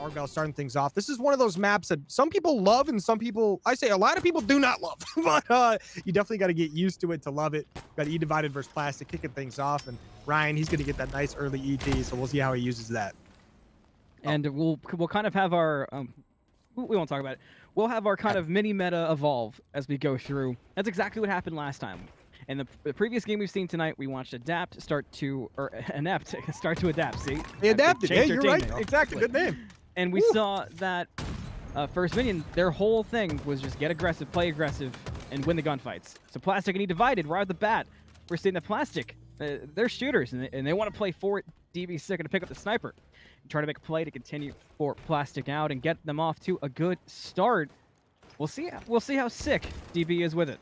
Argyle starting things off. This is one of those maps that some people love and some people, I say a lot of people do not love. But you definitely got to get used to it to love it. Got eDivided versus Plastic kicking things off. And Ryan, he's going to get that nice early ET, so we'll see how he uses that. And we'll kind of have our, we won't talk about it. We'll have our kind of mini meta evolve as we go through. That's exactly what happened last time. In the previous game we've seen tonight, we watched Adapt start to, or Inept start to adapt, see? They adapted, yeah, you're right. Exactly, good name. And we saw that First Minion, their whole thing was just get aggressive, play aggressive, and win the gunfights. So Plastic and eDivided right off the bat. We're seeing that Plastic, they're shooters, and they want to play for DB Sick and to pick up the sniper. And try to make a play to continue for Plastic out and get them off to a good start. We'll see how sick DB is with it.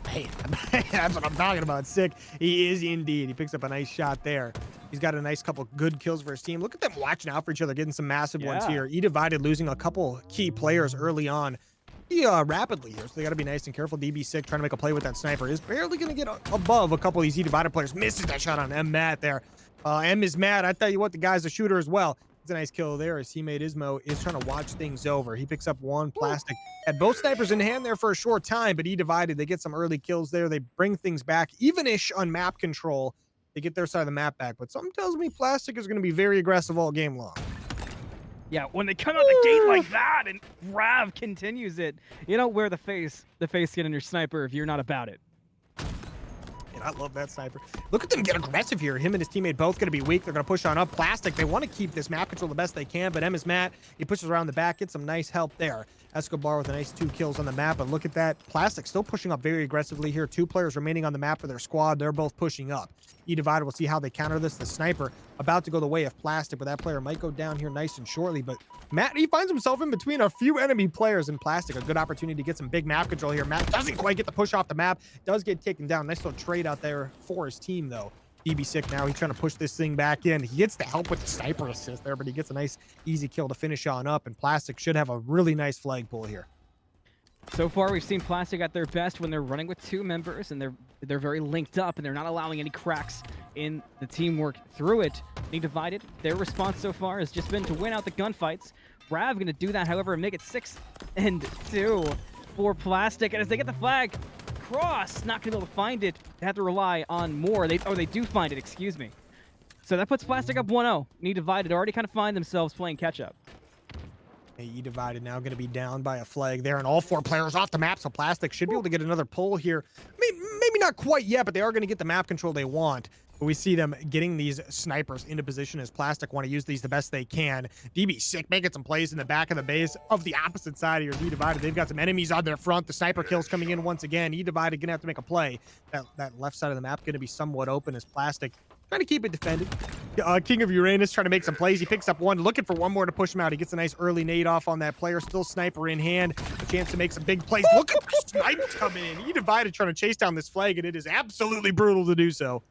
Hey, that's what I'm talking about. Sick. He is indeed. He picks up a nice shot there. He's got a nice couple good kills for his team. Look at them watching out for each other, getting some massive ones here. eDivided losing a couple key players early on. Rapidly here, so they got to be nice and careful. DB Sick trying to make a play with that sniper is barely going to get above a couple of these eDivided players. Misses that shot on M. Matt there. M is mad. I tell you what, the guy's a shooter as well. It's a nice kill there. His teammate Ismo is trying to watch things over. He picks up one. Plastic had both snipers in hand there for a short time, but eDivided, they get some early kills there. They bring things back even-ish on map control. They get their side of the map back, but something tells me Plastic is going to be very aggressive all game long. Yeah, when they come out the gate like that and Rav continues it, you don't wear the face skin on your sniper if you're not about it. I love that sniper. Look at them get aggressive here. Him and his teammate both going to be weak. They're going to push on up. Plastic, they want to keep this map control the best they can, but M is Matt. He pushes around the back, gets some nice help there. Escobar with a nice 2 kills on the map, but look at that. Plastic still pushing up very aggressively here. 2 players remaining on the map for their squad. They're both pushing up. eDivided, we'll see how they counter this. The sniper about to go the way of Plastic, but that player might go down here nice and shortly. But Matt, he finds himself in between a few enemy players in Plastic. A good opportunity to get some big map control here. Matt doesn't quite get the push off the map. Does get taken down. Nice little trade out there for his team, though. DB Sick now, he's trying to push this thing back in. He gets the help with the sniper assist there, but he gets a nice, easy kill to finish on up. And Plastic should have a really nice flag pull here. So far, we've seen Plastic at their best when they're running with 2 members, and they're very linked up, and they're not allowing any cracks in the teamwork through it. eDivided, their response so far has just been to win out the gunfights. Rav going to do that, however, and make it 6-2 for Plastic. And as they get the flag cross, not going to be able to find it. They have to rely on more. They do find it, excuse me. So that puts Plastic up 1-0. eDivided already kind of find themselves playing catch-up. eDivided now going to be down by a flag there, and all 4 players off the map, so Plastic should be able to get another pull here. Maybe not quite yet, but they are going to get the map control they want. But we see them getting these snipers into position as Plastic want to use these the best they can. DB Sick making some plays in the back of the base of the opposite side here. eDivided, they've got some enemies on their front. The sniper kills coming in once again. eDivided going to have to make a play. That left side of the map going to be somewhat open as Plastic trying to keep it defended. King of Uranus trying to make some plays. He picks up one, looking for one more to push him out. He gets a nice early nade off on that player. Still sniper in hand. A chance to make some big plays. Look at the snipers coming in. eDivided trying to chase down this flag, and it is absolutely brutal to do so.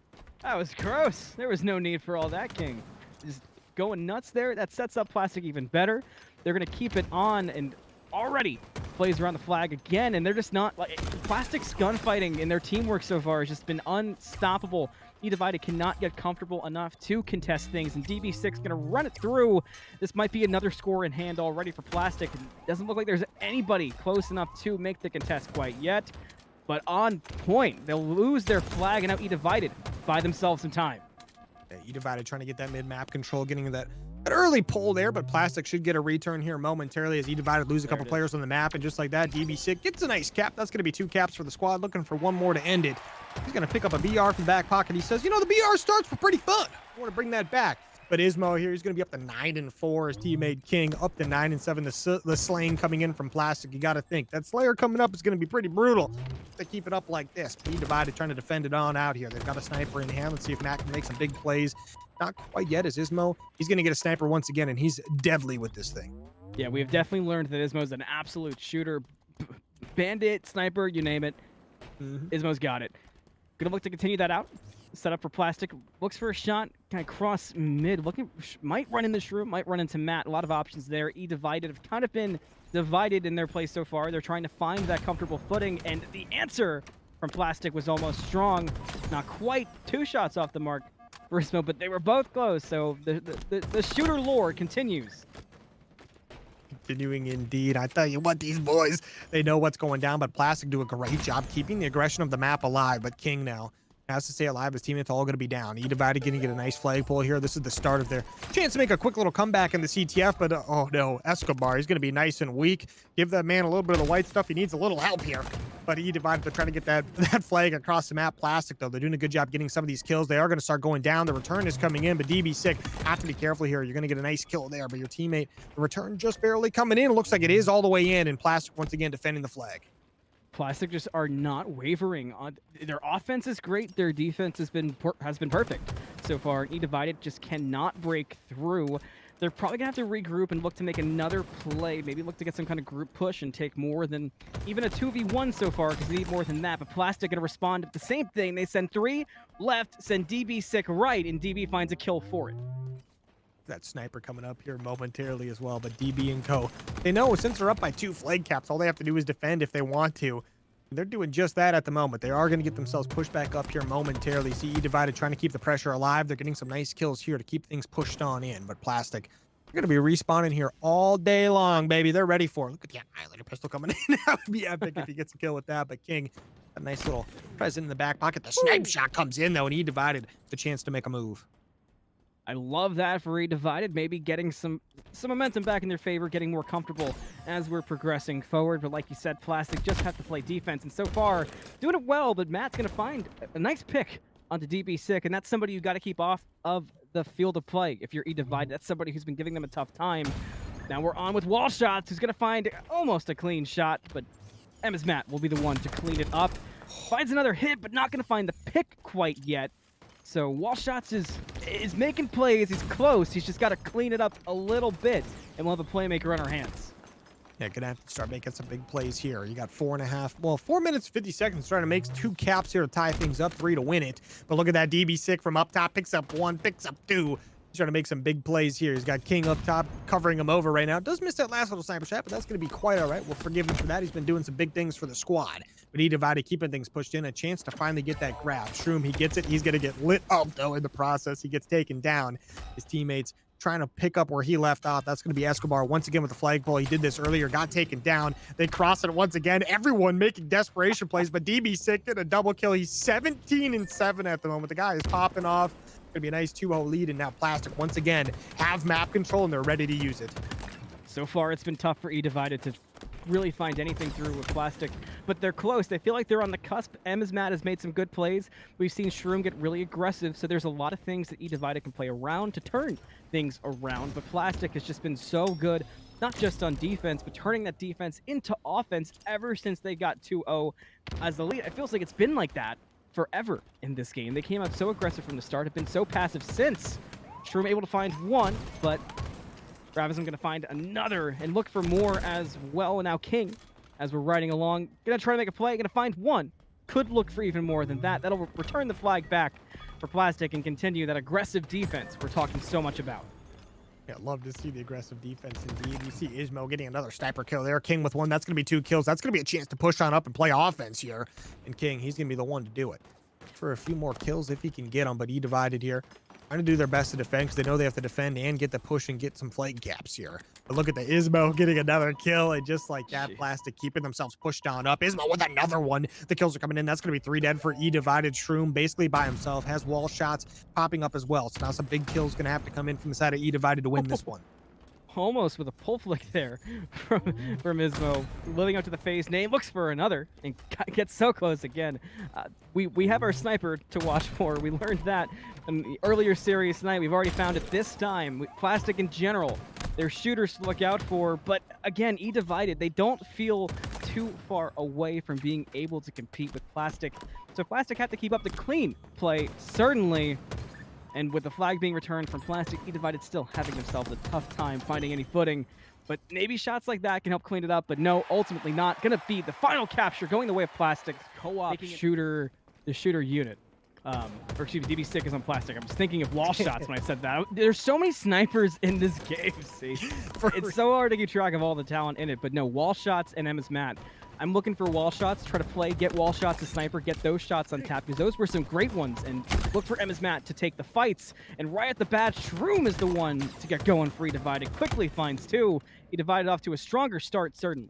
That was gross. There was no need for all that, King. Just going nuts there. That sets up Plastic even better. They're going to keep it on, and already plays around the flag again, and they're just not like Plastic's gunfighting and their teamwork so far has just been unstoppable. eDivided cannot get comfortable enough to contest things, and DB6 gonna run it through. This might be another score in hand already for Plastic. It doesn't look like there's anybody close enough to make the contest quite yet, but on point. They'll lose their flag, and now eDivided buy themselves some time. Yeah, eDivided trying to get that mid-map control, getting that early pull there, but Plastic should get a return here momentarily as eDivided lose a couple players on the map, and just like that, DB Sick gets a nice cap. That's going to be 2 caps for the squad, looking for one more to end it. He's going to pick up a BR from the back pocket. He says, you know, the BR starts for pretty fun. I want to bring that back. But Ismo here, he's going to be up to 9-4. His teammate King up to 9-7. The Slaying coming in from Plastic. You got to think that Slayer coming up is going to be pretty brutal to keep it up like this. eDivided trying to defend it on out here. They've got a sniper in hand. Let's see if Matt can make some big plays. Not quite yet as Ismo. He's going to get a sniper once again, and he's deadly with this thing. Yeah, we've definitely learned that Ismo's an absolute shooter. Bandit, sniper, you name it. Ismo's got it. Gonna look to continue that out. Set up for Plastic. Looks for a shot. Kind of cross mid. Looking, might run in this room. Might run into Matt. A lot of options there. eDivided have kind of been divided in their play so far. They're trying to find that comfortable footing, and the answer from Plastic was almost strong. Not quite 2 shots off the mark for Ismo, but they were both close. So the shooter lore continues. Continuing indeed. I tell you what, these boys, they know what's going down, but Plastic do a great job keeping the aggression of the map alive. But King now has to stay alive. His teammates all going to be down. eDivided going to get a nice flagpole here. This is the start of their chance to make a quick little comeback in the CTF, but oh no, Escobar, he's going to be nice and weak. Give that man a little bit of the white stuff. He needs a little help here. But eDivided, they're trying to get that flag across the map. Plastic, though, they're doing a good job getting some of these kills. They are going to start going down. The return is coming in, but DB Sick, have to be careful here. You're going to get a nice kill there, but your teammate, the return just barely coming in. It looks like it is all the way in, and Plastic once again defending the flag. Plastic just are not wavering on their offense is great. Their defense has been perfect so far. eDivided just cannot break through. They're probably gonna have to regroup and look to make another play. Maybe look to get some kind of group push and take more than even a 2v1 so far, because they need more than that. But Plastic gonna respond to the same thing. They send 3 left, send DB Sick right, and DB finds a kill for it. That sniper coming up here momentarily as well, but DB and co, they know since they're up by 2 flag caps, all they have to do is defend if they want to. They're doing just that at the moment. They are going to get themselves pushed back up here momentarily. See eDivided trying to keep the pressure alive. They're getting some nice kills here to keep things pushed on in, but Plastic, they're going to be respawning here all day long, baby. They're ready for it. Look at the Annihilator pistol coming in. That would be epic if he gets a kill with that, but King, a nice little present in the back pocket. The snipe shot comes in, though, and eDivided the chance to make a move. I love that for eDivided, maybe getting some momentum back in their favor, getting more comfortable as we're progressing forward. But like you said, Plastic just have to play defense, and so far doing it well. But Matt's gonna find a nice pick onto DB Sick, and that's somebody you got to keep off of the field of play. If you're eDivided, that's somebody who's been giving them a tough time. Now we're on with Wall Shots, who's gonna find almost a clean shot, but Emma's Matt will be the one to clean it up. Finds another hit, but not gonna find the pick quite yet. So Wall Shots is making plays. He's close. He's just got to clean it up a little bit, and we'll have a playmaker on our hands. Yeah, gonna have to start making some big plays here. You got 4 minutes 50 seconds trying to make 2 caps here to tie things up, 3 to win it. But look at that, DB Sick from up top picks up 1, picks up 2. He's trying to make some big plays here. He's got King up top covering him over right now. Does miss that last little sniper shot, but that's going to be quite all right. We'll forgive him for that. He's been doing some big things for the squad. But eDivided keeping things pushed in. A chance to finally get that grab. Shroom, he gets it. He's going to get lit up, though, in the process. He gets taken down. His teammates trying to pick up where he left off. That's going to be Escobar once again with the flagpole. He did this earlier, got taken down. They cross it once again. Everyone making desperation plays, but DB Sick get a double kill. He's 17-7 at the moment. The guy is popping off. Gonna be a nice 2-0 lead, and now Plastic once again have map control and they're ready to use it. So far it's been tough for eDivided to really find anything through with Plastic, but they're close. They feel like they're on the cusp. Emma's Matt has made some good plays. We've seen Shroom get really aggressive, so there's a lot of things that eDivided can play around to turn things around, but Plastic has just been so good, not just on defense, but turning that defense into offense ever since they got 2-0 as the lead. It feels like it's been like that forever in this game. They came out so aggressive from the start, have been so passive since. Shroom able to find 1, but Ravizm gonna find another and look for more as well. And now King, as we're riding along, gonna try to make a play, gonna find 1. Could look for even more than that. That'll return the flag back for Plastic and continue that aggressive defense we're talking so much about. Yeah, love to see the aggressive defense indeed. You see Ismo getting another sniper kill there. King with 1. That's going to be 2 kills. That's going to be a chance to push on up and play offense here. And King, he's going to be the one to do it. For a few more kills if he can get them, but eDivided here trying to do their best to defend because they know they have to defend and get the push and get some flag caps here. But look at the Ismo getting another kill, and just like that, Jeez. Plastic keeping themselves pushed on up. Ismo with another one. The kills are coming in. That's going to be 3 dead for eDivided. Shroom basically by himself, has wall shots popping up as well. So now some big kills going to have to come in from the side of eDivided to win this one. Almost with a pull flick there from Ismo, living up to the phase name, looks for another and gets so close again. We have our sniper to watch for. We learned that in the earlier series tonight. We've already found it this time. Plastic in general, they're shooters to look out for, but again, eDivided, they don't feel too far away from being able to compete with Plastic. So Plastic had to keep up the clean play, certainly. And with the flag being returned from Plastic, eDivided still having themselves a tough time finding any footing. But maybe shots like that can help clean it up. But no, ultimately not. Gonna be the final capture going the way of Plastic. Co-op shooter, the shooter unit. Or excuse me, DB Sick is on Plastic. I'm just thinking of wall shots when I said that. There's so many snipers in this game, see? It's so hard to keep track of all the talent in it. But no, wall shots and Emma's Matt I'm looking for wall shots, try to play, get wall shots to sniper, get those shots on tap, because those were some great ones. And look for Matt to take the fights. And right at the bat, Shroom is the one to get going for eDivided. Quickly finds two. eDivided off to a stronger start, certainly.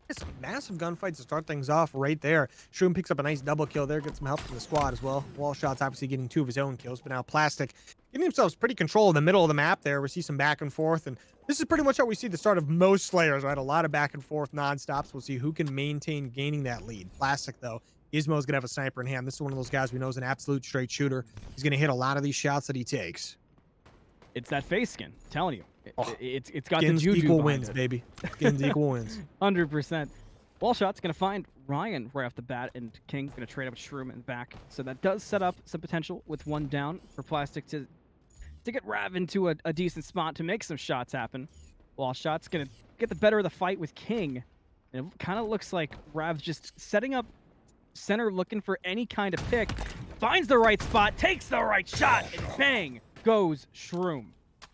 It's a massive gunfight to start things off right there. Shroom picks up a nice double kill there, gets some help from the squad as well. Wall shots obviously getting 2 of his own kills, but now Plastic getting themselves pretty control in the middle of the map there. We see some back and forth, and this is pretty much how we see the start of most Slayers, right? A lot of back and forth non-stops. We'll see who can maintain gaining that lead. Plastic, though, Gizmo's gonna have a sniper in hand. This is one of those guys we know is an absolute straight shooter. He's gonna hit a lot of these shots that he takes. It's that face skin, I'm telling you. It's got Skins the juju equal behind wins, it. baby. Skins equal wins. 100%. Wall shot's gonna find Ryan right off the bat, and King's gonna trade up with Shroom in the back. So that does set up some potential with one down for Plastic to get Rav into a decent spot to make some shots happen. Wall shot's gonna get the better of the fight with King. And it kind of looks like Rav's just setting up center, looking for any kind of pick. Finds the right spot, takes the right shot, and bang goes Shroom.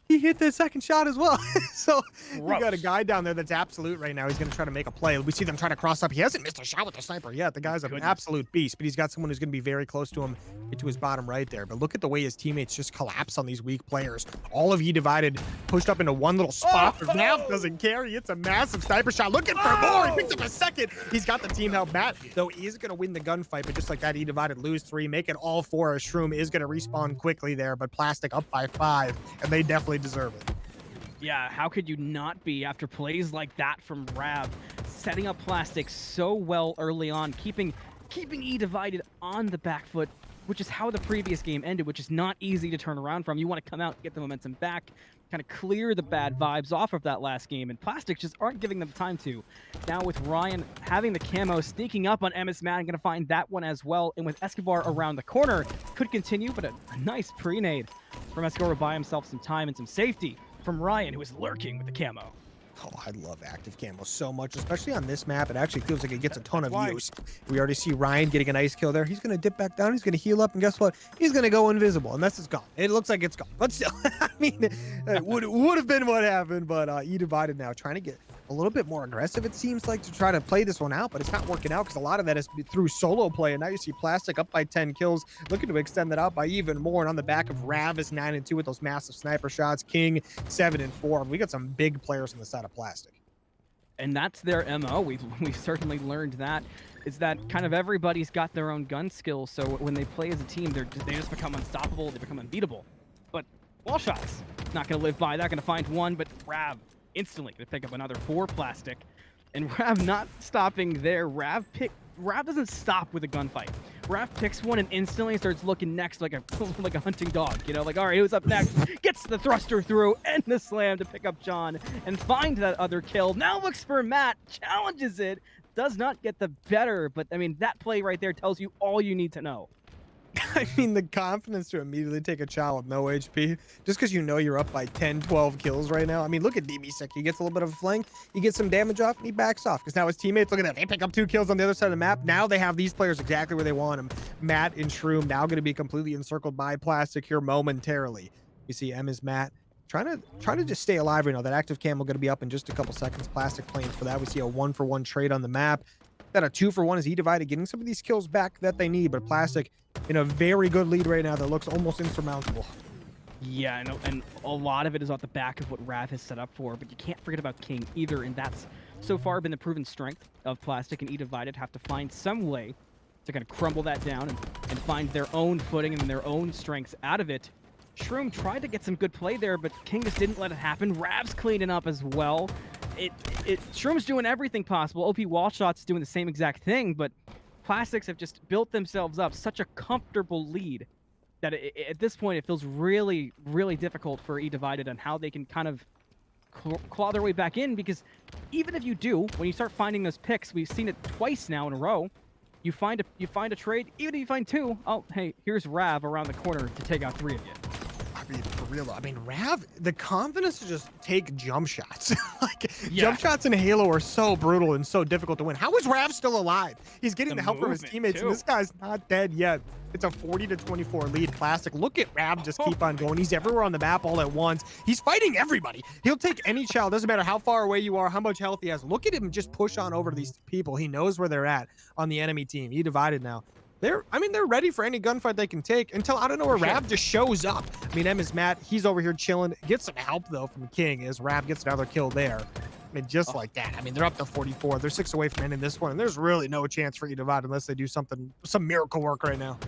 He hit the second shot as well. So you Gross. got a guy down there that's absolute right now. He's going to try to make a play. We see them trying to cross up. He hasn't missed a shot with the sniper yet. The guy's an absolute beast, but he's got someone who's going to be very close to him, get to his bottom right there. But look at the way his teammates just collapse on these weak players. All of eDivided pushed up into one little spot. Nav doesn't care. He hits a massive sniper shot. Looking for more. He picks up a second. He's got the team help. Matt, though, he is going to win the gunfight, but just like that, eDivided lose 3, make it all 4. Shroom is going to respawn quickly there, but Plastic up by 5, and they definitely deserve it. Yeah, how could you not be after plays like that from Rav, setting up Plastic so well early on, keeping eDivided on the back foot, which is how the previous game ended, which is not easy to turn around from. You want to come out, get the momentum back, kind of clear the bad vibes off of that last game, and Plastic just aren't giving them time to. Now with Ryan having the camo, sneaking up on Matt, going to find that one as well, and with Escobar around the corner, could continue, but a nice pre-nade from Escobar to buy himself some time and some safety from Ryan, who is lurking with the camo. Oh, I love active camo so much, especially on this map. It actually feels like it gets a ton of use. We already see Ryan getting a nice kill there. He's going to dip back down. He's going to heal up, and guess what? He's going to go invisible, and it's gone. It looks like it's gone, but still, I mean, it would have been what happened, but eDivided now trying to get a little bit more aggressive, it seems like, to try to play this one out, but it's not working out because a lot of that is through solo play, and now you see Plastic up by 10 kills, looking to extend that out by even more, and on the back of Rav is 9-2 with those massive sniper shots, King 7-4. We got some big players on the side of Plastic. And that's their MO. We've certainly learned that, is that kind of everybody's got their own gun skills, so when they play as a team, they just become unstoppable, they become unbeatable. But wall shots, not going to live by that, going to find one, but Rav instantly going to pick up another 4 Plastic. And Rav not stopping there. Rav doesn't stop with a gunfight. Rav picks one and instantly starts looking next like a hunting dog, you know, like, all right, who's up next? Gets the thruster through and the slam to pick up John and find that other kill. Now looks for Matt, challenges it, does not get the better, but I mean, that play right there tells you all you need to know. I mean, the confidence to immediately take a child with no HP, just because you know you're up by 10, 12 kills right now. I mean, look at DB6. He gets a little bit of a flank. He gets some damage off, and he backs off. Because now his teammates, look at that. They pick up 2 kills on the other side of the map. Now they have these players exactly where they want them. Matt and Shroom now going to be completely encircled by Plastic here momentarily. You see Matt trying to just stay alive right now. That active cam will going to be up in just a couple seconds. Plastic playing for that. We see a 1-for-1 trade on the map. That a 2-for-1 is eDivided, getting some of these kills back that they need, but Plastic in a very good lead right now that looks almost insurmountable. Yeah, and a lot of it is off the back of what Rav has set up for, but you can't forget about King either, and that's so far been the proven strength of Plastic, and eDivided have to find some way to kind of crumble that down and find their own footing and their own strengths out of it. Shroom tried to get some good play there, but King just didn't let it happen. Rav's cleaning up as well. Shroom's doing everything possible. OP Wallshot's doing the same exact thing, but Plastics have just built themselves up such a comfortable lead that at this point it feels really, really difficult for eDivided on how they can kind of claw their way back in, because even if you do, when you start finding those picks, we've seen it twice now in a row, you find a trade, even if you find 2, oh, hey, here's Rav around the corner to take out 3 of you. speed for real. I mean, Rav, the confidence to just take jump shots. Like, Yeah. jump shots in Halo are so brutal and so difficult to win. How is Rav still alive? He's getting the help from his movement, teammates, too. and this guy's not dead yet. It's a 40-24 lead. Plastic. Look at Rav just keep on going. He's everywhere on the map all at once. He's fighting everybody. He'll take any child. Doesn't matter how far away you are, how much health he has. Look at him just push on over to these people. He knows where they're at on the enemy team. eDivided now. They're ready for any gunfight they can take until out of nowhere Rav just shows up. I mean, is Matt, he's over here chilling. Gets some help though from King as Rav gets another kill there. I mean, just like that. I mean, they're up to 44. They're 6 away from ending this one, and there's really no chance for eDivided unless they do some miracle work right now.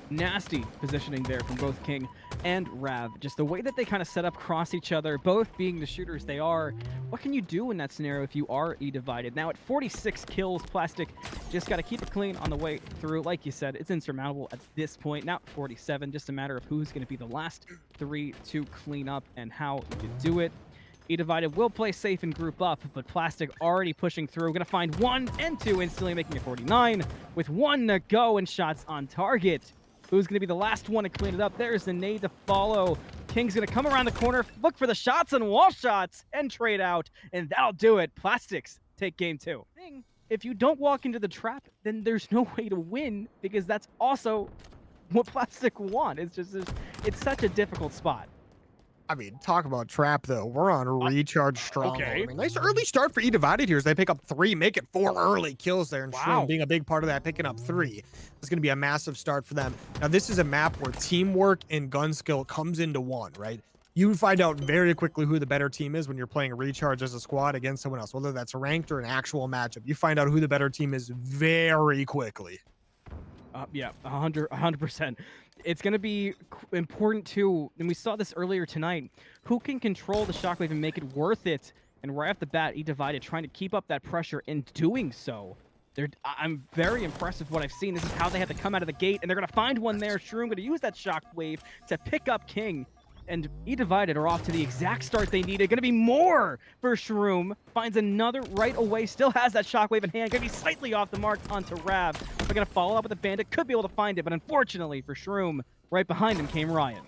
Nasty positioning there from both King and Rav. Just the way that they kind of set up cross each other, both being the shooters they are. What can you do in that scenario if you are eDivided? Now at 46 kills, Plastic just got to keep it clean on the way through. Like you said, it's insurmountable at this point. Now 47, just a matter of who's going to be the last 3 to clean up and how you do it. eDivided will play safe and group up, but Plastic already pushing through. Going to find 1 and 2, instantly making it 49 with 1 to go and shots on target. Who's going to be the last one to clean it up? There's the nade to follow. King's going to come around the corner, look for the shots and wall shots, and trade out, and that'll do it. Plastics take game 2. If you don't walk into the trap, then there's no way to win, because that's also what Plastic want. It's just, it's such a difficult spot. I mean, talk about trap though. We're on recharge strong. Okay. I mean, nice early start for eDivided here as they pick up 3, make it 4 early kills there, and Shroom being a big part of that, picking up 3. It's going to be a massive start for them. Now, this is a map where teamwork and gun skill comes into one, right? You find out very quickly who the better team is when you're playing a recharge as a squad against someone else, whether that's ranked or an actual matchup. You find out who the better team is very quickly. Yeah, 100%. It's going to be important too, and we saw this earlier tonight, who can control the shockwave and make it worth it. And right off the bat, eDivided trying to keep up that pressure in doing so. I'm very impressed with what I've seen. This is how they had to come out of the gate, and they're going to find one there. Shroom going to use that shockwave to pick up King. And eDivided are off to the exact start they needed. Going to be more for Shroom. Finds another right away. Still has that shockwave in hand. Going to be slightly off the mark onto Rav. They're going to follow up with a bandit. Could be able to find it, but unfortunately for Shroom, right behind him came Ryan.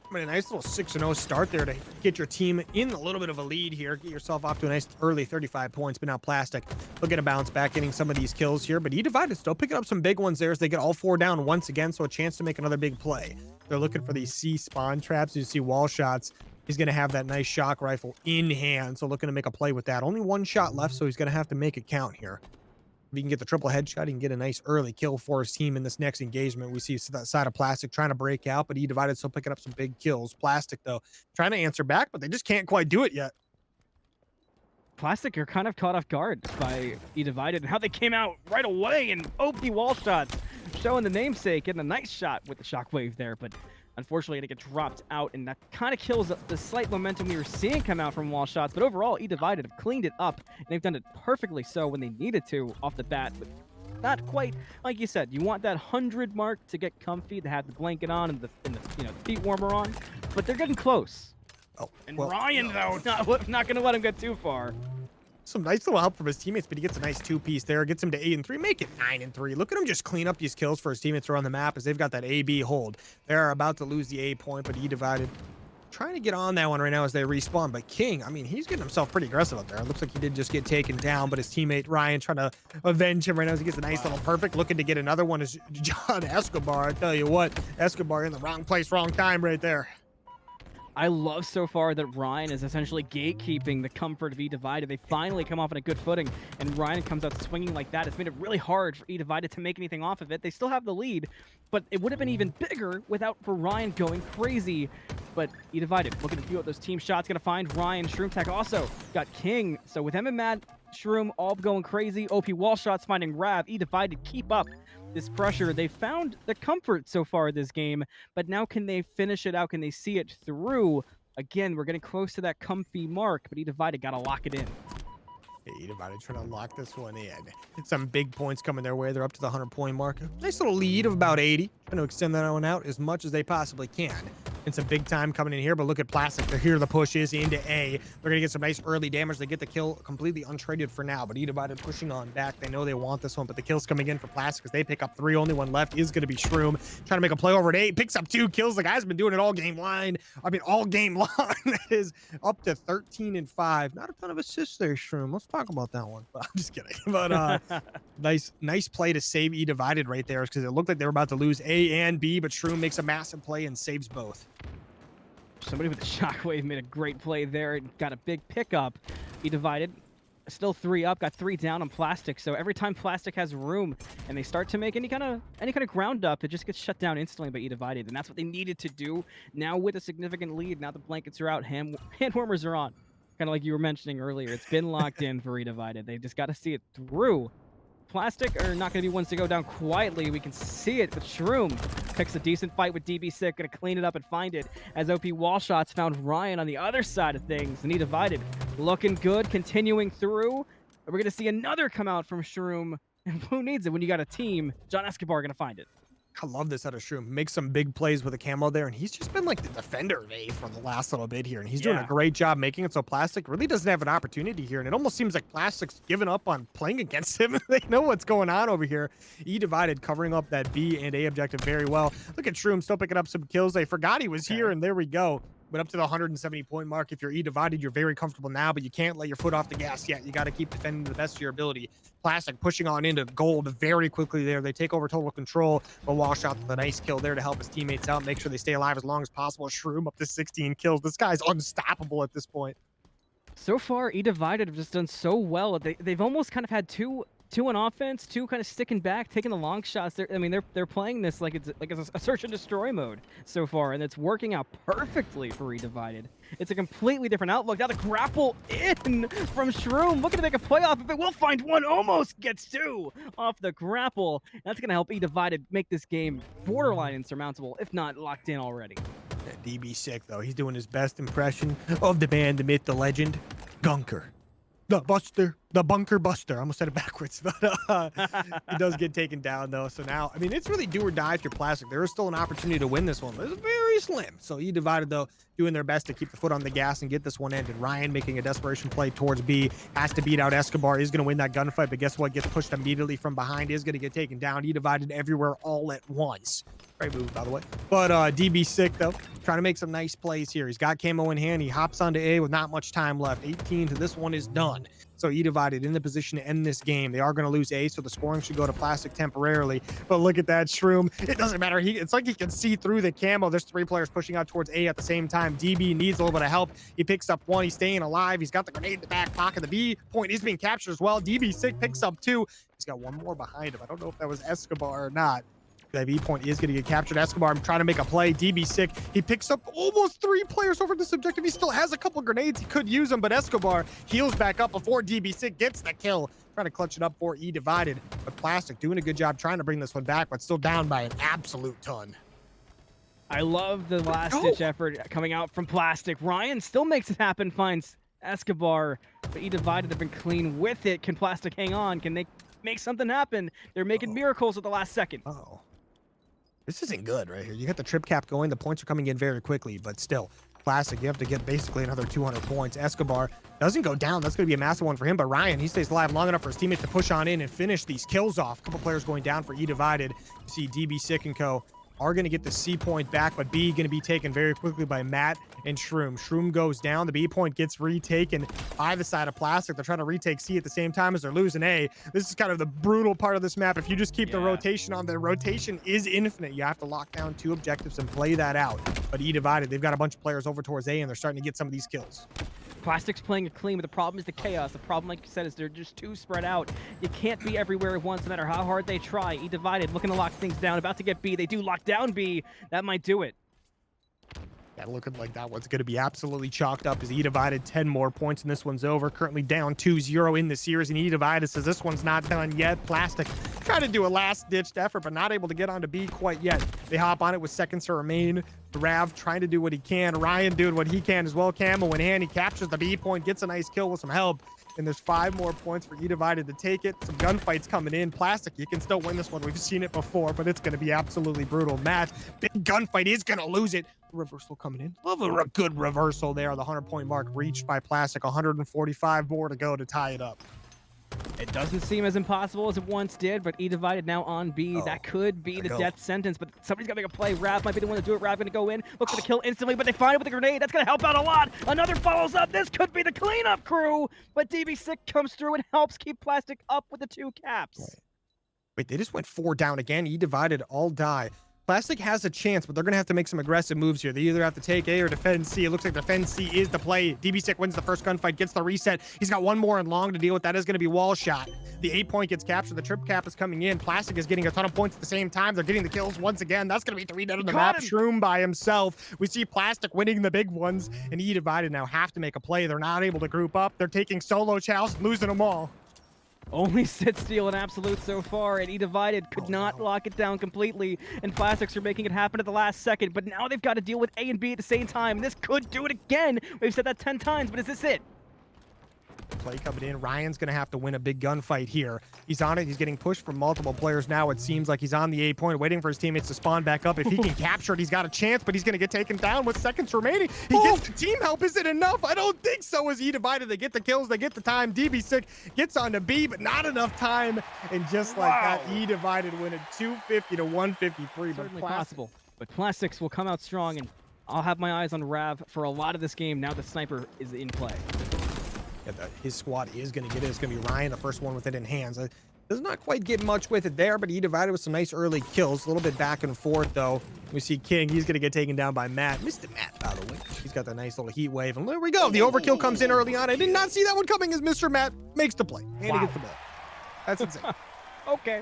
I mean, a nice little 6-0 start there to get your team in a little bit of a lead here. Get yourself off to a nice early 35 points, but now Plastic looking to bounce back, getting some of these kills here. But eDivided still picking up some big ones there as they get all 4 down once again, so a chance to make another big play. They're looking for these C spawn traps. You see wall shots. He's going to have that nice shock rifle in hand, so looking to make a play with that. Only 1 shot left, so he's going to have to make it count here. If he can get the triple headshot, he can get a nice early kill for his team in this next engagement. We see that side of Plastic trying to break out, but eDivided still picking up some big kills. Plastic, though, trying to answer back, but they just can't quite do it yet. Plastic are kind of caught off guard by eDivided and how they came out right away and OP wall shots, showing the namesake, getting a nice shot with the shockwave there, but unfortunately, it get dropped out, and that kind of kills the slight momentum we were seeing come out from wall shots. But overall, eDivided have cleaned it up, and they've done it perfectly so when they needed to off the bat. But not quite, like you said, you want that 100 mark to get comfy, to have the blanket on and the feet warmer on, but they're getting close. Oh, And well, Ryan, though, not going to let him get too far. some nice little help from his teammates, but he gets a nice 2-piece there, gets him to 8-3, make it 9-3. Look at him just clean up these kills for his teammates around the map as they've got that AB hold. They're about to lose the A point, but eDivided trying to get on that one right now as they respawn. But King, I mean, he's getting himself pretty aggressive up there. It looks like he did just get taken down, but his teammate Ryan trying to avenge him right now as he gets a nice little perfect. Looking to get another one is John Escobar. I tell you what, Escobar in the wrong place, wrong time right there. I love so far that Ryan is essentially gatekeeping the comfort of eDivided. They finally come off on a good footing, and Ryan comes out swinging like that. It's made it really hard for eDivided to make anything off of it. They still have the lead, but it would have been even bigger without for Ryan going crazy. But eDivided looking to view out those team shots. Gonna find Ryan. Shroom Tech also got King. So with him and Matt, Shroom all going crazy. OP wall shots finding Rav. eDivided keep up this pressure. They found the comfort so far this game, but now can they finish it out? Can they see it through? Again, we're getting close to that comfy mark, but eDivided got to lock it in. eDivided trying to lock this one in. Some big points coming their way. They're up to the 100-point mark. Nice little lead of about 80. Trying to extend that one out as much as they possibly can. and some big time coming in here, but look at Plastic. They're here. The push is into A. They're gonna get some nice early damage. They get the kill completely untraded for now, but eDivided pushing on back. They know they want this one, but the kill's coming in for Plastic as they pick up 3. Only one left is gonna be Shroom, trying to make a play over at A. Picks up 2 kills. The guy's been doing it all game all game long. That is up to 13 and 5. Not a ton of assists there, Shroom. Let's talk about that one. But I'm just kidding. But nice play to save eDivided right there, because it looked like they were about to lose A and B, but Shroom makes a massive play and saves both. Somebody with the shockwave made a great play there and got a big pickup. eDivided still 3 up, got 3 down on Plastic. So every time Plastic has room and they start to make any kind of ground up, it just gets shut down instantly by eDivided, and that's what they needed to do. Now with a significant lead, now the blankets are out, hand warmers are on. Kind of like you were mentioning earlier, it's been locked in for eDivided. They just got to see it through. Plastic are not going to be ones to go down quietly. We can see it, but Shroom picks a decent fight with DB Sick, going to clean it up and find it as OP wall shots found Ryan on the other side of things, and eDivided looking good, continuing through. We're going to see another come out from Shroom, and who needs it when you got a team? John Escobar going to find it. I love this out of Shroom. Makes some big plays with a camo there, and he's just been like the defender of A for the last little bit here, and he's doing a great job making it so Plastic really doesn't have an opportunity here, and it almost seems like Plastic's given up on playing against him. They know what's going on over here. eDivided covering up that B and A objective very well. Look at Shroom still picking up some kills. They forgot he was here, and there we go. But up to the 170-point mark, if you're eDivided, you're very comfortable now, but you can't let your foot off the gas yet. You got to keep defending to the best of your ability. Plastic pushing on into gold very quickly there. They take over total control, but Wallshot with a nice kill there to help his teammates out, make sure they stay alive as long as possible. Shroom up to 16 kills. This guy's unstoppable at this point. So far, eDivided have just done so well. They've almost kind of had two on offense, 2 kind of sticking back, taking the long shots. They're playing this like it's a search and destroy mode so far, and it's working out perfectly for eDivided. It's a completely different outlook. Now the grapple in from Shroom, looking to make a play off of it. Will find one, almost gets 2 off the grapple. That's going to help eDivided make this game borderline insurmountable, if not locked in already. Yeah, DB Sick, though. He's doing his best impression of the man, the myth, the legend, Gunker. The bunker buster. I almost said it backwards, but he does get taken down, though. So now, I mean, it's really do or die if you're Plastic. There is still an opportunity to win this one, but it's very slim. So eDivided, though, doing their best to keep the foot on the gas and get this one ended. Ryan making a desperation play towards B, has to beat out Escobar, is going to win that gunfight, but guess what? Gets pushed immediately from behind, is going to get taken down. eDivided everywhere all at once. Great move, by the way. But DB Sick, though, trying to make some nice plays here. He's got camo in hand. He hops onto A with not much time left. 18 to this one is done. So eDivided in the position to end this game. They are going to lose A, so the scoring should go to Plastic temporarily. But look at that Shroom. It doesn't matter. It's like he can see through the camo. There's 3 players pushing out towards A at the same time. DB needs a little bit of help. He picks up 1. He's staying alive. He's got the grenade in the back pocket. The B point is being captured as well. DB Sick picks up 2. He's got 1 more behind him. I don't know if that was Escobar or not. That B point is going to get captured. Escobar trying to make a play. DB Sick. He picks up almost 3 players over this objective. He still has a couple grenades. He could use them, but Escobar heals back up before DB Sick gets the kill. Trying to clutch it up for eDivided. But Plastic doing a good job trying to bring this one back, but still down by an absolute ton. I love the last-ditch effort coming out from Plastic. Ryan still makes it happen, finds Escobar, but eDivided have been clean with it. Can Plastic hang on? Can they make something happen? They're making miracles at the last second. This isn't good right here. You got the trip cap going. The points are coming in very quickly, but still, Plastic, you have to get basically another 200 points. Escobar doesn't go down. That's going to be a massive one for him, but Ryan, he stays alive long enough for his teammates to push on in and finish these kills off. A couple players going down for eDivided. You see DB Sick and Co. are going to get the C point back, but B going to be taken very quickly by Matt and Shroom. Shroom goes down. The B point gets retaken by the side of Plastic. They're trying to retake C at the same time as they're losing A. This is kind of the brutal part of this map. If you just keep the rotation on, the rotation is infinite. You have to lock down 2 objectives and play that out. But eDivided, they've got a bunch of players over towards A, and they're starting to get some of these kills. Plastic's playing it clean, but the problem is the chaos. The problem, like you said, is they're just too spread out. You can't be everywhere at once, no matter how hard they try. eDivided looking to lock things down, about to get B. They do lock down B. That might do it. Yeah, looking like that one's going to be absolutely chalked up as eDivided 10 more points, and this one's over. Currently down 2-0 in the series, and eDivided says this one's not done yet. Plastic trying to do a last-ditched effort, but not able to get onto B quite yet. They hop on it with seconds to remain. Rav trying to do what he can. Ryan doing what he can as well. Camo in hand. He captures the B point, gets a nice kill with some help. And there's 5 more points for eDivided to take it. Some gunfights coming in. Plastic, you can still win this one. We've seen it before, but it's going to be absolutely brutal. Matt, big gunfight is going to lose it. Reversal coming in. Love a good reversal there. The 100-point mark reached by Plastic. 145 more to go to tie it up. It doesn't seem as impossible as it once did, but eDivided now on B. That could be the death sentence, but somebody's got to make a play. Rav might be the one to do it. Rav going to go in, look for the kill instantly, but they find it with a grenade. That's going to help out a lot. Another follows up. This could be the cleanup crew, but DB6 comes through and helps keep Plastic up with the 2 caps. Wait, they just went 4 down again. eDivided all die. Plastic has a chance, but they're going to have to make some aggressive moves here. They either have to take A or defend C. It looks like defend C is the play. DB6 wins the first gunfight, gets the reset. He's got 1 more and long to deal with. That is going to be wall shot. The 8-point gets captured. The trip cap is coming in. Plastic is getting a ton of points at the same time. They're getting the kills once again. That's going to be 3 dead on the map. Shroom by himself. We see Plastic winning the big ones, and eDivided now have to make a play. They're not able to group up. They're taking solo chows, losing them all. Only sit steal and absolute so far, and eDivided could not lock it down completely, and Plastics are making it happen at the last second, but now they've got to deal with A and B at the same time, and this could do it again. We've said that 10 times, but is this it? Play coming in. Ryan's going to have to win a big gunfight here. He's on it. He's getting pushed from multiple players now. It seems like he's on the 8-point, waiting for his teammates to spawn back up. If he can capture it, he's got a chance, but he's going to get taken down with seconds remaining. He gets the team help. Is it enough? I don't think so. As eDivided, they get the kills, they get the time. DB6 gets on to B, but not enough time. And just like that, eDivided win it 250 to 153. Certainly possible, but Plastics will come out strong, and I'll have my eyes on Rav for a lot of this game now the sniper is in play. His squad is going to get it. It's going to be Ryan, the first one with it in hands. Does not quite get much with it there, but eDivided with some nice early kills. A little bit back and forth, though. We see King. He's going to get taken down by Matt. Mr. Matt, by the way. He's got that nice little heat wave. And there we go. The overkill comes in early on. I did not see that one coming as Mr. Matt makes the play. And he gets the ball. That's insane. Okay.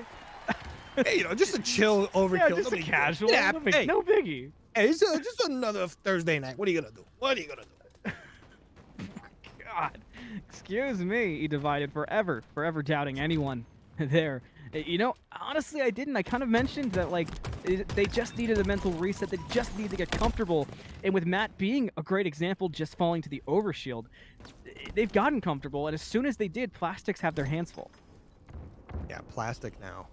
Hey, just a chill overkill. Yeah, just a casual. Yeah, no biggie. Hey, it's just another Thursday night. What are you going to do? What are you going to do? God. Excuse me, eDivided, forever doubting anyone there. You know, honestly, I didn't. I kind of mentioned that, like, they just needed a mental reset. They just needed to get comfortable. And with Matt being a great example, just falling to the overshield, they've gotten comfortable. And as soon as they did, Plastics have their hands full. Yeah, Plastic now.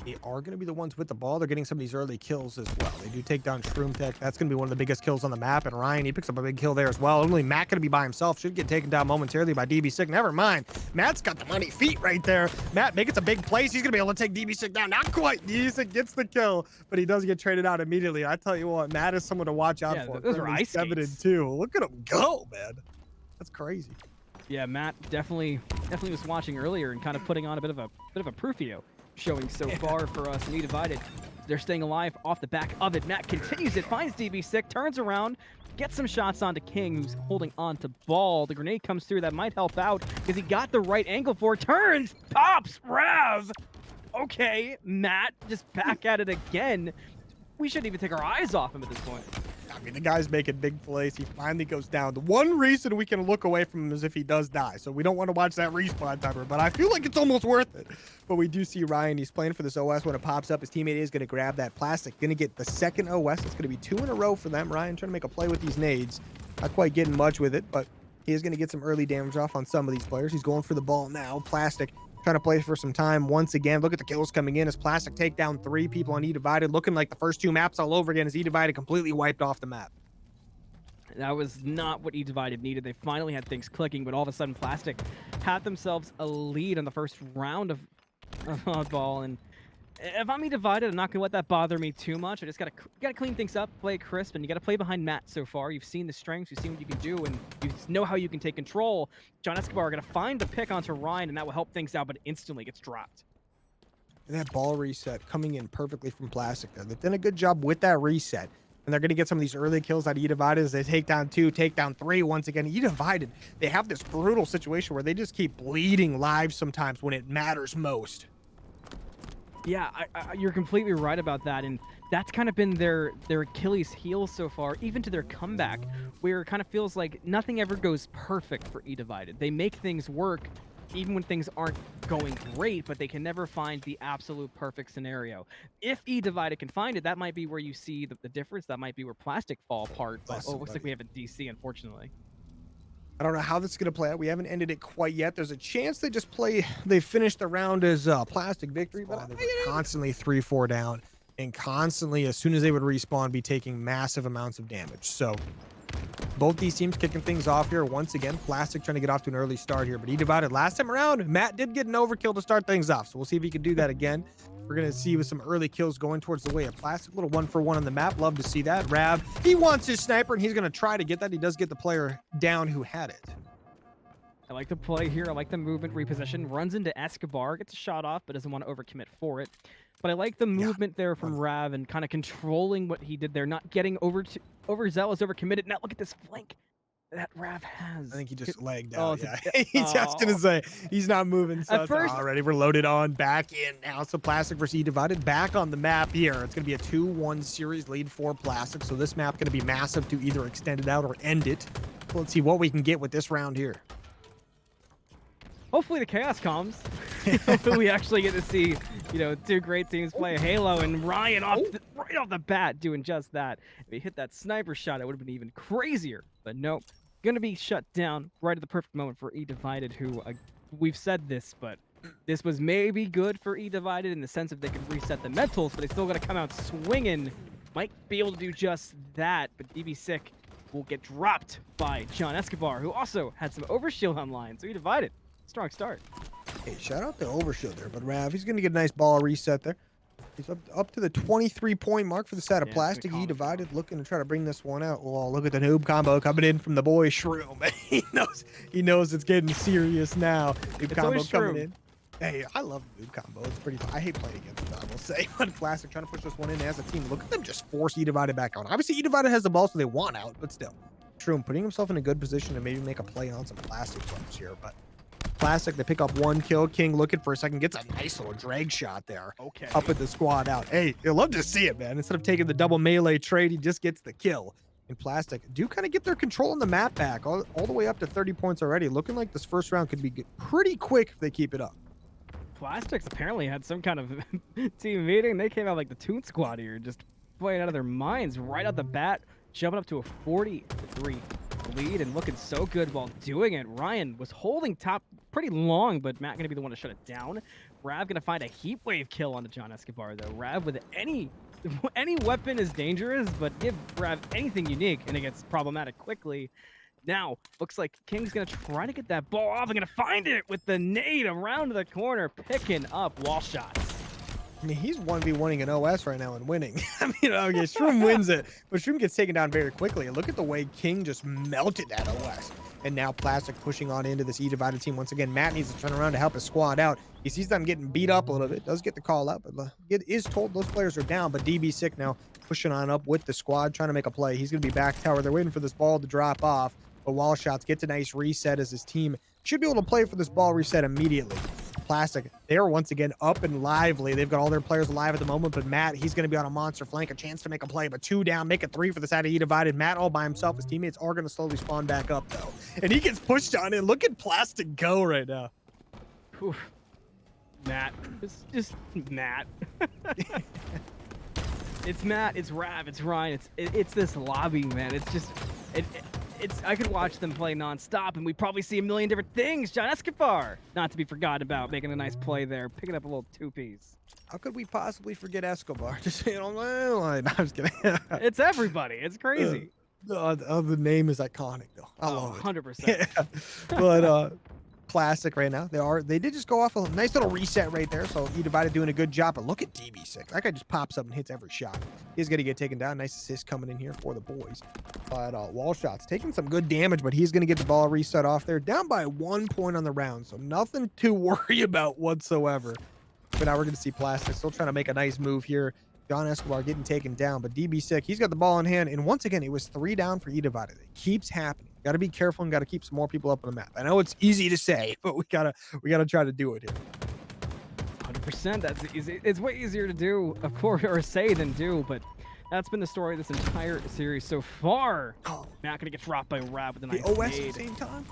They are going to be the ones with the ball. They're getting some of these early kills as well. They do take down Shroom Tech. That's going to be one of the biggest kills on the map. And Ryan, he picks up a big kill there as well. Only Matt going to be by himself. Should get taken down momentarily by DB6. Never mind. Matt's got the money feet right there. Matt making some big plays. He's going to be able to take DB6 down. Not quite. DB6 gets the kill, but he does get traded out immediately. I tell you what, Matt is someone to watch out for. Those are ice 7 and 2. Look at him go, man. That's crazy. Yeah, Matt definitely was watching earlier and kind of putting on a bit of a proof-io showing so far for us. And eDivided, they're staying alive off the back of it. Matt continues it, finds DB6, turns around, gets some shots onto King, who's holding on to ball. The grenade comes through. That might help out because he got the right angle for it. Turns, pops, Rav. Okay, Matt just back at it again. We shouldn't even take our eyes off him at this point. I mean, the guy's making big plays. He finally goes down. The one reason we can look away from him is if he does die. So we don't want to watch that respawn timer, but I feel like it's almost worth it. But we do see Ryan. He's playing for this OS. When it pops up, his teammate is going to grab that Plastic. Going to get the second OS. It's going to be 2 in a row for them. Ryan trying to make a play with these nades. Not quite getting much with it, but he is going to get some early damage off on some of these players. He's going for the ball now. Plastic trying to play for some time once again. Look at the kills coming in as Plastic take down 3 people on eDivided. Looking like the first 2 maps all over again as eDivided completely wiped off the map. That was not what eDivided needed. They finally had things clicking, but all of a sudden Plastic had themselves a lead on the first round of oddball. And if I'm eDivided, I'm not gonna let that bother me too much. I just gotta clean things up, play it crisp, and you gotta play behind Matt so far. You've seen the strengths, you've seen what you can do, and you know how you can take control. John Escobar are gonna find the pick onto Ryan, and that will help things out, but it instantly gets dropped. And that ball reset coming in perfectly from Plastic there. They've done a good job with that reset. And they're going to get some of these early kills out of eDivided as they take down 2, take down 3 once again. eDivided, they have this brutal situation where they just keep bleeding lives sometimes when it matters most. Yeah, you're completely right about that. And that's kind of been their Achilles heel so far, even to their comeback, where it kind of feels like nothing ever goes perfect for eDivided. They make things work, even when things aren't going great, but they can never find the absolute perfect scenario. If eDivided can find it, that might be where you see the difference. That might be where Plastic fall apart. But Awesome, oh, it looks like buddy. we have a DC, unfortunately. I don't know how this is going to play out. We haven't ended it quite yet. There's a chance they finish the round as Plastic victory, but they were constantly 3-4 down and constantly, as soon as they would respawn, be taking massive amounts of damage. So both these teams kicking things off here. Once again, Plastic trying to get off to an early start here, but eDivided last time around, Matt did get an overkill to start things off. So we'll see if he can do that again. We're going to see with some early kills going towards the way of Plastic. Little 1-for-1 on the map. Love to see that. Rav, he wants his sniper, and he's going to try to get that. He does get the player down who had it. I like the play here. I like the movement reposition. Runs into Escobar, gets a shot off, but doesn't want to overcommit for it. But I like the movement there from Rav and kind of controlling what he did there, not getting overzealous, overcommitted. Now look at this flank that Rav has. I think he just lagged out. Oh, Yeah. He's just going to say he's not moving. So At first, already we're loaded on. Back in now. So Plastic versus eDivided back on the map here. It's going to be a 2-1 series lead for Plastic. So this map going to be massive to either extend it out or end it. Let's see what we can get with this round here. hopefully the chaos comes. Hopefully we actually get to see, you know, two great teams play Halo, and Ryan right off the bat doing just that. If he hit that sniper shot, it would have been even crazier. But nope, gonna be shut down right at the perfect moment for eDivided, who we've said this, but this was maybe good for eDivided in the sense of they could reset the mentals, but they still got to come out swinging. Might be able to do just that, but DB Sick will get dropped by John Escobar, who also had some overshield online. So eDivided, strong start. Hey, shout out to Overshield there, but Rav, he's going to get a nice ball reset there. He's up to the 23-point mark for the set of Plastic. eDivided looking to try to bring this one out. Oh, look at the noob combo coming in from the boy Shroom. he knows it's getting serious now. Noob combo coming in. Hey, I love the noob combo. It's pretty fun. I hate playing against them, I will say. But Plastic trying to push this one in as a team. Look at them just force eDivided back out. Obviously, eDivided has the ball, so they want out, but still. Shroom putting himself in a good position to maybe make a play on some Plastic jumps here, but Plastic, they pick up one kill. King looking for a second, gets a nice little drag shot there. Okay. Up with the squad out. Hey, you'll love to see it, man. Instead of taking the double melee trade, he just gets the kill. And Plastic do kind of get their control on the map back, all the way up to 30 points already. Looking like this first round could be pretty quick if they keep it up. Plastics apparently had some kind of team meeting. They came out like the Toon Squad here, just playing out of their minds right out the bat, jumping up to a 43 lead and looking so good while doing it. Ryan was holding top pretty long, but Matt gonna be the one to shut it down. Rav gonna find a heat wave kill onto John Escobar though. Rav with any weapon is dangerous, but give Rav anything unique and it gets problematic quickly. Now, looks like King's gonna try to get that ball off and gonna find it with the nade around the corner, picking up wall shots. I mean, he's 1v1ing an OS right now and winning. I mean, okay, Shroom wins it, but Shroom gets taken down very quickly. And look at the way King just melted that OS. And now Plastic pushing on into this eDivided team. Once again, Matt needs to turn around to help his squad out. He sees them getting beat up a little bit. Does get the call out, but is told those players are down. But DB Sick now pushing on up with the squad, trying to make a play. He's going to be back tower. They're waiting for this ball to drop off. But Wall Shots gets a nice reset as his team should be able to play for this ball reset immediately. Plastic, they're once again up and lively. They've got all their players alive at the moment, but Matt, he's going to be on a monster flank, a chance to make a play, but 2 down, make it 3 for the side of eDivided. Matt all by himself. His teammates are going to slowly spawn back up, though. And he gets pushed on in. Look at Plastic go right now. Whew. Matt. It's just Matt. It's Matt, it's Rav, it's Ryan, it's this lobby, man. It's just, I could watch them play nonstop, and we probably see a million different things. John Escobar, not to be forgotten about, making a nice play there, picking up a little 2-piece. How could we possibly forget Escobar? Just, you know, I'm just kidding. It's everybody. It's crazy. The name is iconic, though. I love it. 100%. Yeah. But Plastic right now, they did just go off a nice little reset right there. So eDivided doing a good job. But look at DB6. That guy just pops up and hits every shot. He's going to get taken down. Nice assist coming in here for the boys. But Wall Shots taking some good damage, but he's going to get the ball reset off there. Down by 1 point on the round. So nothing to worry about whatsoever. But now we're going to see Plastic still trying to make a nice move here. John Escobar getting taken down, but DB Sick, he's got the ball in hand. And once again, it was 3 down for eDivided. It keeps happening. Got to be careful and got to keep some more people up on the map. I know it's easy to say, but we gotta try to do it here. 100%. That's easy. It's way easier to do, of course, or say than do. But that's been the story of this entire series so far. Oh. Not gonna get dropped by Rab with a nice OS nade. at the same time.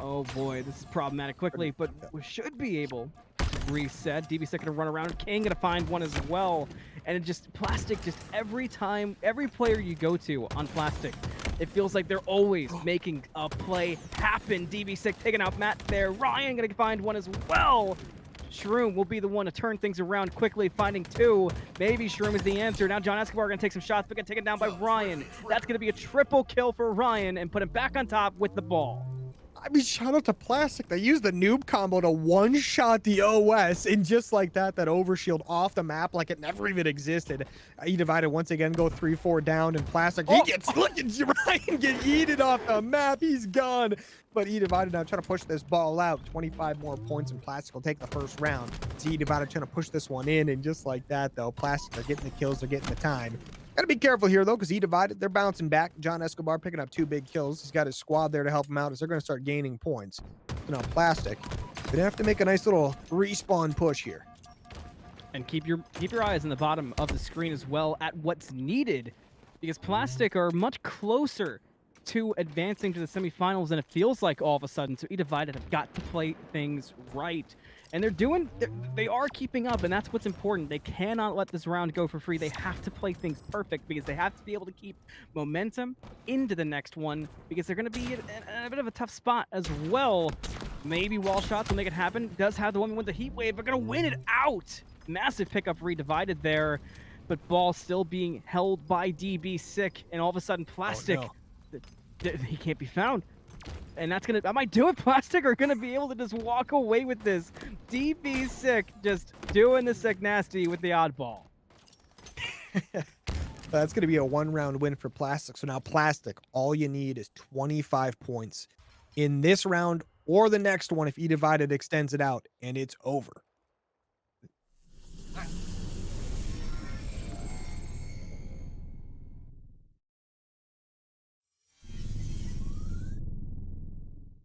Oh boy, this is problematic quickly, but we should be able to reset. DB6 gonna run around. King gonna find one as well. And it just, Plastic, just every time, every player you go to on Plastic, it feels like they're always making a play happen. DB6 taking out Matt there. Ryan gonna find one as well. Shroom will be the one to turn things around quickly, finding two. Maybe Shroom is the answer. Now John Escobar going to take some shots, but get taken down by Ryan. That's going to be a triple kill for Ryan and put him back on top with the ball. I mean, shout out to Plastic. They used the noob combo to one-shot the OS, and just like that, that overshield off the map like it never even existed. eDivided once again go 3-4 down, and Plastic, he gets, look at Ryan get yeeted off the map. He's gone. But eDivided now trying to push this ball out. 25 more points, and Plastic will take the first round. It's eDivided trying to push this one in, and just like that, though, Plastic are getting the kills, they're getting the time. Gotta be careful here, though, because eDivided, they're bouncing back. John Escobar picking up 2 big kills. He's got his squad there to help him out as they're going to start gaining points. So now Plastic, gonna have to make a nice little respawn push here. And keep your eyes on the bottom of the screen as well at what's needed, because Plastic are much closer to advancing to the semifinals than it feels like all of a sudden. So eDivided have got to play things right. And they are keeping up, and that's what's important. They cannot let this round go for free. They have to play things perfect, because they have to be able to keep momentum into the next one, because they're going to be in a bit of a tough spot as well. Maybe wall shots will make it happen. Does have the woman with the heat wave, but going to win it out. Massive pickup for eDivided there, but ball still being held by DB Sick, and all of a sudden Plastic, he can't be found. And that's gonna, I might do it. Plastic are gonna be able to just walk away with this. DB Sick just doing the sick nasty with the oddball. That's gonna be a 1-round win for Plastic. So now Plastic, all you need is 25 points in this round or the next one if eDivided extends it out, and it's over.